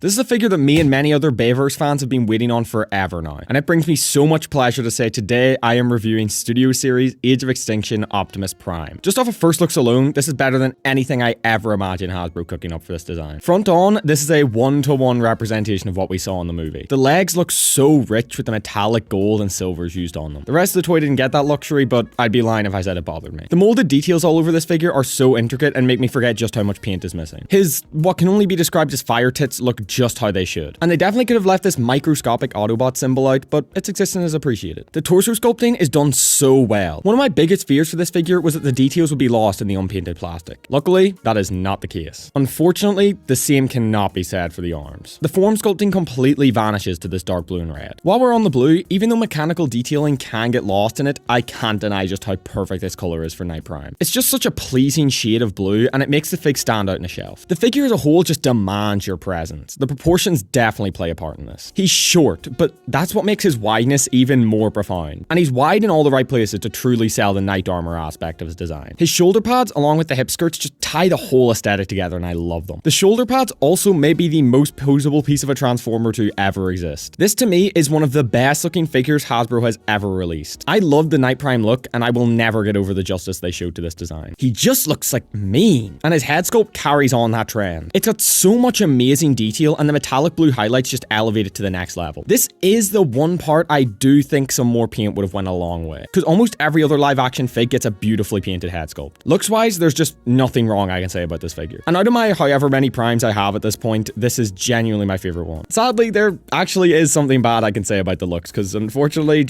This is a figure that me and many other Bayverse fans have been waiting on forever now, and it brings me so much pleasure to say today I am reviewing Studio Series Age of Extinction Optimus Prime. Just off of first looks alone, this is better than anything I ever imagined Hasbro cooking up for this design. Front on, this is a 1-to-1 representation of what we saw in the movie. The legs look so rich with the metallic gold and silvers used on them. The rest of the toy didn't get that luxury, but I'd be lying if I said it bothered me. The molded details all over this figure are so intricate and make me forget just how much paint is missing. His, what can only be described as fire tits, look just how they should. And they definitely could have left this microscopic Autobot symbol out, but its existence is appreciated. The torso sculpting is done so well. One of my biggest fears for this figure was that the details would be lost in the unpainted plastic. Luckily, that is not the case. Unfortunately, the same cannot be said for the arms. The form sculpting completely vanishes to this dark blue and red. While we're on the blue, even though mechanical detailing can get lost in it, I can't deny just how perfect this color is for Night Prime. It's just such a pleasing shade of blue, and it makes the fig stand out in a shelf. The figure as a whole just demands your presence. The proportions definitely play a part in this. He's short, but that's what makes his wideness even more profound. And he's wide in all the right places to truly sell the knight armor aspect of his design. His shoulder pads, along with the hip skirts, just tie the whole aesthetic together, and I love them. The shoulder pads also may be the most posable piece of a Transformer to ever exist. This to me is one of the best looking figures Hasbro has ever released. I love the Night Prime look, and I will never get over the justice they showed to this design. He just looks like mean, and his head sculpt carries on that trend. It's got so much amazing detail, and the metallic blue highlights just elevate it to the next level. This is the one part I do think some more paint would have went a long way, because almost every other live action fig gets a beautifully painted head sculpt. Looks wise, there's just nothing wrong I can say about this figure. And out of my however many primes I have at this point, this is genuinely my favorite one. Sadly, there actually is something bad I can say about the looks, because unfortunately,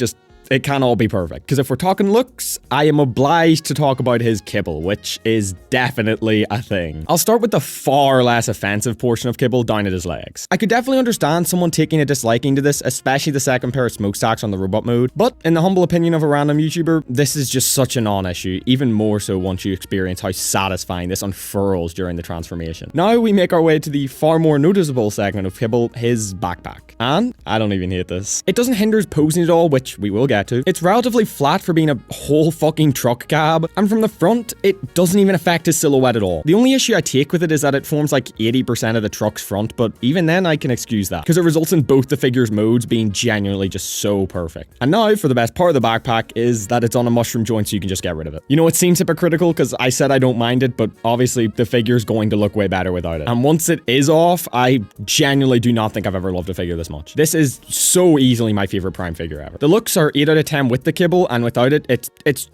it can't all be perfect. Because if we're talking looks, I am obliged to talk about his kibble, which is definitely a thing. I'll start with the far less offensive portion of kibble down at his legs. I could definitely understand someone taking a disliking to this, especially the second pair of smokestacks on the robot mode, but in the humble opinion of a random YouTuber, this is just such a non-issue, even more so once you experience how satisfying this unfurls during the transformation. Now we make our way to the far more noticeable segment of kibble, his backpack. And I don't even hate this. It doesn't hinder his posing at all, which we will get to. It's relatively flat for being a whole fucking truck cab, and from the front, it doesn't even affect his silhouette at all. The only issue I take with it is that it forms like 80% of the truck's front, but even then I can excuse that, because it results in both the figure's modes being genuinely just so perfect. And now, for the best part of the backpack, is that it's on a mushroom joint so you can just get rid of it. You know, it seems hypocritical because I said I don't mind it, but obviously the figure's going to look way better without it. And once it is off, I genuinely do not think I've ever loved a figure this much. This is so easily my favorite Prime figure ever. The looks are 8 out of 10 with the kibble, and without it, it's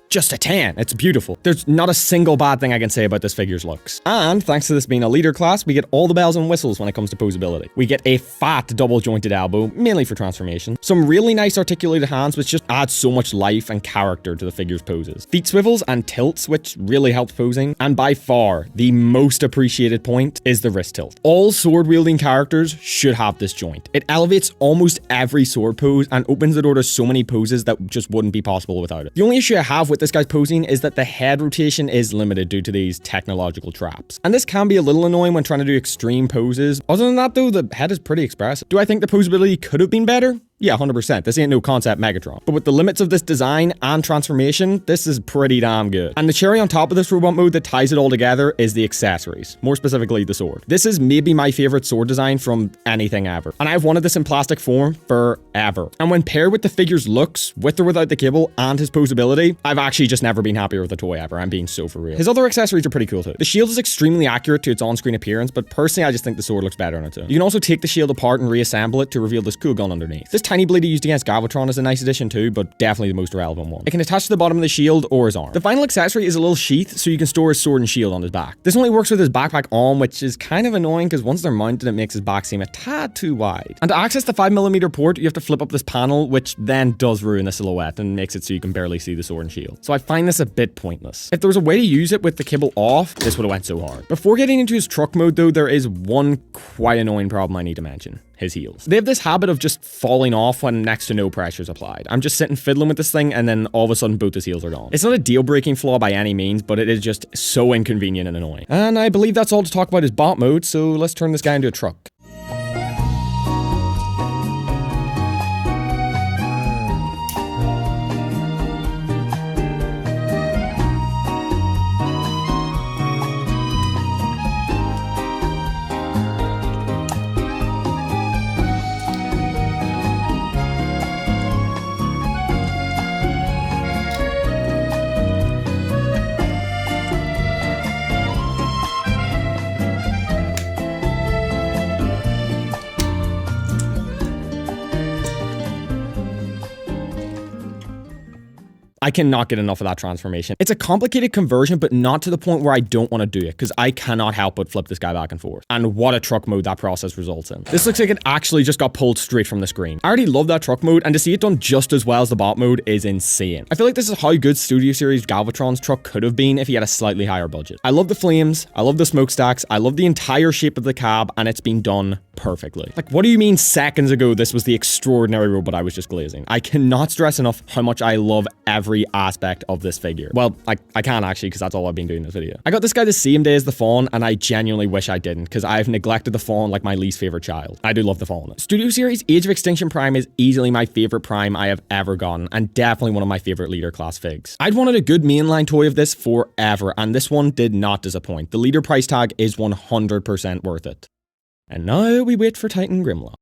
just a 10. It's beautiful. There's not a single bad thing I can say about this figure's looks. And thanks to this being a leader class, we get all the bells and whistles when it comes to posability. We get a fat double jointed elbow, mainly for transformation. Some really nice articulated hands, which just add so much life and character to the figure's poses. Feet swivels and tilts, which really helps posing. And by far, the most appreciated point is the wrist tilt. All sword wielding characters should have this joint. It elevates almost every sword pose and opens the door to so many poses that just wouldn't be possible without it. The only issue I have with this guy's posing is that the head rotation is limited due to these technological traps. And this can be a little annoying when trying to do extreme poses. Other than that though, the head is pretty expressive. Do I think the posability could have been better? Yeah, 100%. This ain't no concept Megatron. But with the limits of this design and transformation, this is pretty damn good. And the cherry on top of this robot mode that ties it all together is the accessories. More specifically, the sword. This is maybe my favorite sword design from anything ever. And I've wanted this in plastic form forever. And when paired with the figure's looks, with or without the kibble, and his posability, I've actually just never been happier with a toy ever. I'm being so for real. His other accessories are pretty cool too. The shield is extremely accurate to its on-screen appearance, but personally I just think the sword looks better on it too. You can also take the shield apart and reassemble it to reveal this cool gun underneath. This tiny blade he used against Galvatron is a nice addition too, but definitely the most relevant one. It can attach to the bottom of the shield or his arm. The final accessory is a little sheath so you can store his sword and shield on his back. This only works with his backpack on, which is kind of annoying because once they're mounted it makes his back seem a tad too wide. And to access the 5mm port you have to flip up this panel, which then does ruin the silhouette and makes it so you can barely see the sword and shield. So I find this a bit pointless. If there was a way to use it with the kibble off, this would have went so hard. Before getting into his truck mode though, there is one quite annoying problem I need to mention. His heels. They have this habit of just falling off when next to no pressure is applied. I'm just sitting fiddling with this thing and then all of a sudden both his heels are gone. It's not a deal-breaking flaw by any means, but it is just so inconvenient and annoying. And I believe that's all to talk about his bot mode, so let's turn this guy into a truck. I cannot get enough of that transformation. It's a complicated conversion, but not to the point where I don't want to do it, because I cannot help but flip this guy back and forth. And what a truck mode that process results in. This looks like it actually just got pulled straight from the screen. I already love that truck mode, and to see it done just as well as the bot mode is insane. I feel like this is how good Studio Series Galvatron's truck could have been if he had a slightly higher budget. I love the flames, I love the smokestacks, I love the entire shape of the cab, and it's been done perfectly. Like, what do you mean seconds ago this was the extraordinary robot I was just glazing? I cannot stress enough how much I love every aspect of this figure. Well, I can actually, because that's all I've been doing in this video. I got this guy the same day as the Fawn, and I genuinely wish I didn't, because I've neglected the Fawn like my least favorite child. I do love the Fawn. Studio Series Age of Extinction Prime is easily my favorite Prime I have ever gotten, and definitely one of my favorite leader class figs. I'd wanted a good mainline toy of this forever, and this one did not disappoint. The leader price tag is 100% worth it. And now we wait for Titan Grimlock.